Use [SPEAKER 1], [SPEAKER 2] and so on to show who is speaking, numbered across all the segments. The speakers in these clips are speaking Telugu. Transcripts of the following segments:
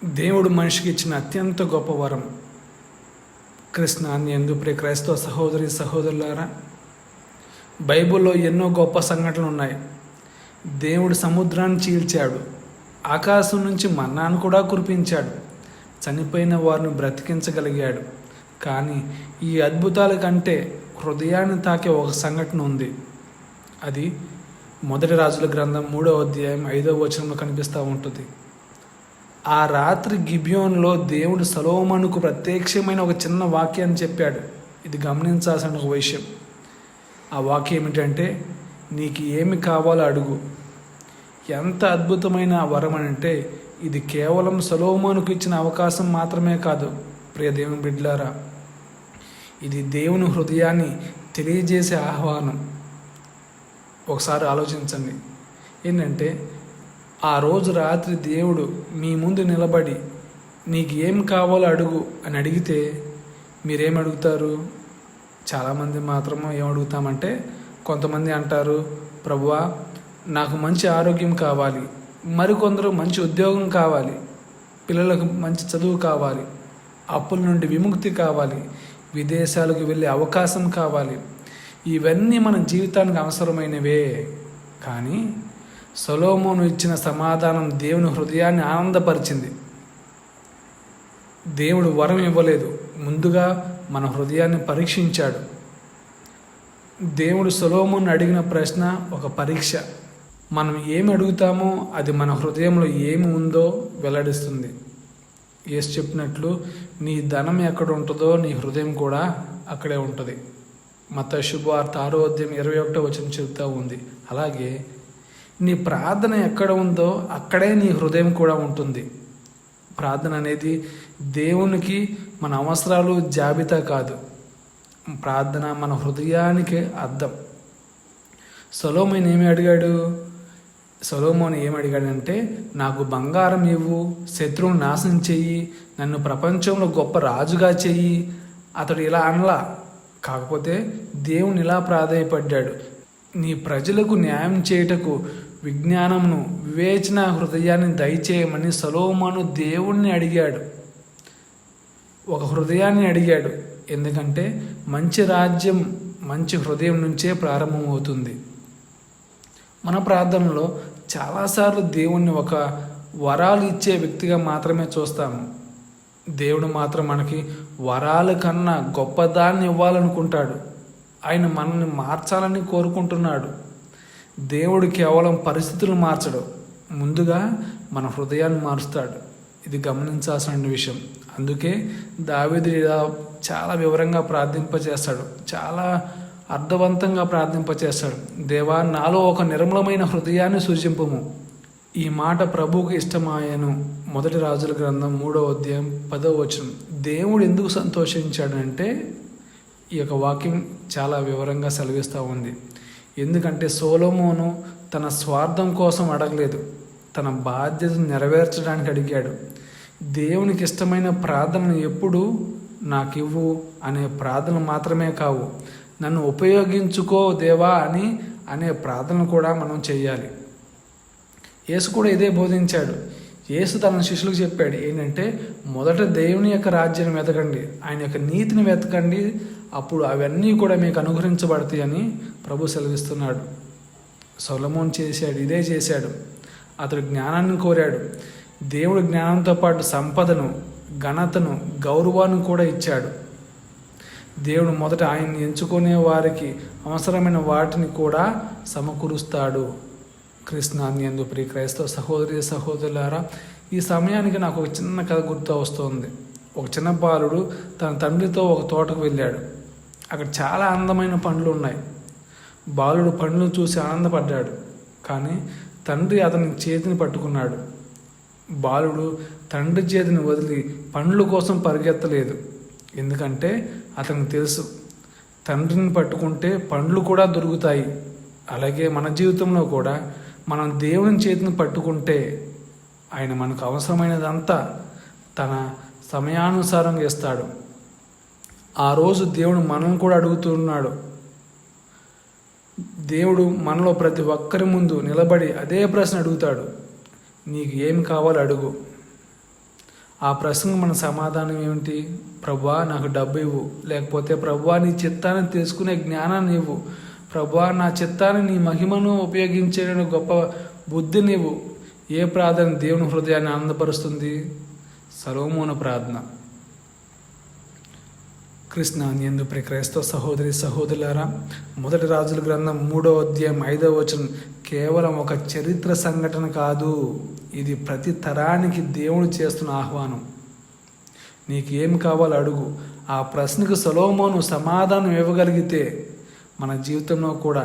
[SPEAKER 1] దేవుడు మనిషికి ఇచ్చిన అత్యంత గొప్ప వరం. కృష్ణాన్ని యందు ప్రియ క్రైస్తవ సహోదరి సహోదరులారా, బైబిల్లో ఎన్నో గొప్ప సంఘటనలు ఉన్నాయి. దేవుడు సముద్రాన్ని చీల్చాడు, ఆకాశం నుంచి మన్నాను కూడా కురిపించాడు, చనిపోయిన వారిని బ్రతికించగలిగాడు. కానీ ఈ అద్భుతాల కంటే హృదయాన్ని తాకే ఒక సంఘటన ఉంది. అది మొదటి రాజుల గ్రంథం 3వ అధ్యాయం 5వ వచనంలో కనిపిస్తూ ఉంటుంది. ఆ రాత్రి గిబియోన్లో దేవుడు సొలొమోనుకు ప్రత్యక్షమైన ఒక చిన్న వాక్యాన్ని చెప్పాడు. ఇది గమనించాల్సిన ఒక విషయం. ఆ వాక్యం ఏమిటంటే, నీకు ఏమి కావాలో అడుగు. ఎంత అద్భుతమైన వరం అంటే, ఇది కేవలం సొలొమోనుకు ఇచ్చిన అవకాశం మాత్రమే కాదు ప్రియ దేవుని బిడ్డలారా, ఇది దేవుని హృదయాన్ని తెలియజేసే ఆహ్వానం. ఒకసారి ఆలోచించండి. ఏంటంటే, ఆ రోజు రాత్రి దేవుడు మీ ముందు నిలబడి నీకు ఏం కావాలో అడుగు అని అడిగితే మీరేం అడుగుతారు? చాలామంది మాత్రమే ఏం అడుగుతామంటే, కొంతమంది అంటారు, ప్రభువా నాకు మంచి ఆరోగ్యం కావాలి, మరికొందరు మంచి ఉద్యోగం కావాలి, పిల్లలకు మంచి చదువు కావాలి, అప్పుల నుండి విముక్తి కావాలి, విదేశాలకు వెళ్ళే అవకాశం కావాలి. ఇవన్నీ మన జీవితానికి అవసరమైనవే. కానీ సొలొమోను ఇచ్చిన సమాధానం దేవుని హృదయాన్ని ఆనందపరిచింది. దేవుడు వరం ఇవ్వలేదు, ముందుగా మన హృదయాన్ని పరీక్షించాడు. దేవుడు సొలొమోను అడిగిన ప్రశ్న ఒక పరీక్ష. మనం ఏమి అడుగుతామో అది మన హృదయంలో ఏమి ఉందో వెల్లడిస్తుంది. యేసు చెప్పినట్లు, నీ ధనం ఎక్కడ ఉంటుందో నీ హృదయం కూడా అక్కడే ఉంటుంది. మత్తయి శుభవార్త 6వ అధ్యాయం 21వ వచనం చెబుతూ ఉంది. అలాగే నీ ప్రార్థన ఎక్కడ ఉందో అక్కడే నీ హృదయం కూడా ఉంటుంది. ప్రార్థన అనేది దేవునికి మన అవసరాలు జాబితా కాదు, ప్రార్థన మన హృదయానికి అర్థం. సొలొమోను ఏమి అడిగాడంటే, నాకు బంగారం ఇవ్వు, శత్రువును నాశనం చెయ్యి, నన్ను ప్రపంచంలో గొప్ప రాజుగా చెయ్యి. అతడు ఇలా అనలా. కాకపోతే దేవుని ఇలా ప్రాధేయపడ్డాడు, నీ ప్రజలకు న్యాయం చేయుటకు విజ్ఞానమును వివేచన హృదయాన్ని దయచేయమని సొలొమోను దేవుణ్ణి అడిగాడు. ఒక హృదయాన్ని అడిగాడు. ఎందుకంటే మంచి రాజ్యం మంచి హృదయం నుంచే ప్రారంభమవుతుంది. మన ప్రార్థనలో చాలాసార్లు దేవుణ్ణి ఒక వరాలు ఇచ్చే వ్యక్తిగా మాత్రమే చూస్తాము. దేవుడు మాత్రం మనకి వరాల కన్నా గొప్పదాన్ని ఇవ్వాలనుకుంటాడు. ఆయన మనల్ని మార్చాలని కోరుకుంటున్నాడు. దేవుడు కేవలం పరిస్థితులను మార్చడు, ముందుగా మన హృదయాన్ని మారుస్తాడు. ఇది గమనించాల్సిన విషయం. అందుకే దావీదు ఇలా చాలా వివరంగా ప్రార్థింపచేస్తాడు, చాలా అర్థవంతంగా ప్రార్థింపచేస్తాడు. దేవా, నాలో ఒక నిర్మలమైన హృదయాన్ని సూచింపుము. ఈ మాట ప్రభువుకు ఇష్టమాయను. మొదటి రాజుల గ్రంథం 3వ అధ్యాయం 10వ వచనం. దేవుడు ఎందుకు సంతోషించాడంటే, ఈ యొక్క వాక్యం చాలా వివరంగా సెలవిస్తూ ఉంది. ఎందుకంటే సొలొమోను తన స్వార్థం కోసం అడగలేదు, తన బాధ్యతను నెరవేర్చడానికి అడిగాడు. దేవునికి ఇష్టమైన ప్రార్థనలు ఎప్పుడు నాకివ్వు అనే ప్రార్థనలు మాత్రమే కావు, నన్ను ఉపయోగించుకో దేవా అనే ప్రార్థనలు కూడా మనం చేయాలి. యేసు కూడా ఇదే బోధించాడు. యేసు తన శిష్యులకు చెప్పాడు ఏంటంటే, మొదట దేవుని యొక్క రాజ్యాన్ని వెతకండి, ఆయన యొక్క నీతిని వెతకండి, అప్పుడు అవన్నీ కూడా మీకు అనుగ్రహించబడతాయి అని ప్రభు సెలవిస్తున్నాడు. సొలొమోను ఇదే చేశాడు. అతడు జ్ఞానాన్ని కోరాడు. దేవుడు జ్ఞానంతో పాటు సంపదను, ఘనతను, గౌరవాన్ని కూడా ఇచ్చాడు. దేవుడు మొదట ఆయన్ని ఎంచుకునే వారికి అవసరమైన వాటిని కూడా సమకూరుస్తాడు. కృష్ణాన్ని యందు ప్రియ క్రైస్తవ సహోదరి సహోదరులారా, ఈ సమయానికి నాకు ఒక చిన్న కథ గుర్తు వస్తుంది. ఒక చిన్న బాలుడు తన తండ్రితో ఒక తోటకు వెళ్ళాడు. అక్కడ చాలా అందమైన పండ్లు ఉన్నాయి. బాలుడు పండ్లను చూసి ఆనందపడ్డాడు. కానీ తండ్రి అతని చేతిని పట్టుకున్నాడు. బాలుడు తండ్రి చేతిని వదిలి పండ్ల కోసం పరిగెత్తలేదు. ఎందుకంటే అతనికి తెలుసు, తండ్రిని పట్టుకుంటే పండ్లు కూడా దొరుకుతాయి. అలాగే మన జీవితంలో కూడా మనం దేవుని చేతిని పట్టుకుంటే ఆయన మనకు అవసరమైనదంతా తన సమయానుసారంగా ఇస్తాడు. ఆ రోజు దేవుడు మనల్ని కూడా అడుగుతున్నాడు. దేవుడు మనలో ప్రతి ఒక్కరి ముందు నిలబడి అదే ప్రశ్న అడుగుతాడు, నీకు ఏం కావాలో అడుగు. ఆ ప్రశ్నకు మన సమాధానం ఏమిటి? ప్రభువా నాకు డబ్బు ఇవ్వు, లేకపోతే ప్రభువా నీ చిత్తాన్ని తెలుసుకునే జ్ఞానాన్ని ఇవ్వు, ప్రభువా నా చిత్తాన్ని నీ మహిమను ఉపయోగించే గొప్ప బుద్ధిని ఇవ్వు. ఏ ప్రార్థన దేవుని హృదయాన్ని ఆనందపరుస్తుంది? సొలొమోను ప్రార్థన. కృష్ణ యందు ప్రియ క్రైస్తవ సహోదరి సహోదరులారా, మొదటి రాజుల గ్రంథం 3వ అధ్యాయం 5వ వచనం కేవలం ఒక చరిత్ర సంఘటన కాదు, ఇది ప్రతి తరానికి దేవుడు చేస్తున్న ఆహ్వానం. నీకు ఏం కావాలో అడుగు. ఆ ప్రశ్నకు సొలొమోను సమాధానం ఇవ్వగలిగితే మన జీవితంలో కూడా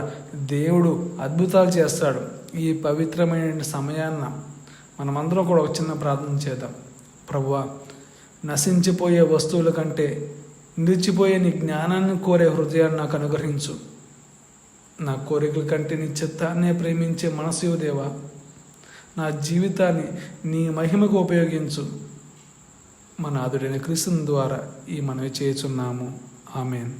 [SPEAKER 1] దేవుడు అద్భుతాలు చేస్తాడు. ఈ పవిత్రమైన సమయాన్న మనమందరం కూడా ఒక చిన్న ప్రార్థన చేద్దాం. ప్రభువా, నశించిపోయే వస్తువుల కంటే నిలిచిపోయే నీ జ్ఞానాన్ని కోరే హృదయాన్ని నాకు అనుగ్రహించు. నా కోరికల కంటే నీ చిత్తాన్నే ప్రేమించే మనసు దేవా, నా జీవితాన్ని నీ మహిమకు ఉపయోగించు. మన నాథుడైన క్రీస్తు ద్వారా ఈ మనవి చేయుచున్నాము. ఆమేన్.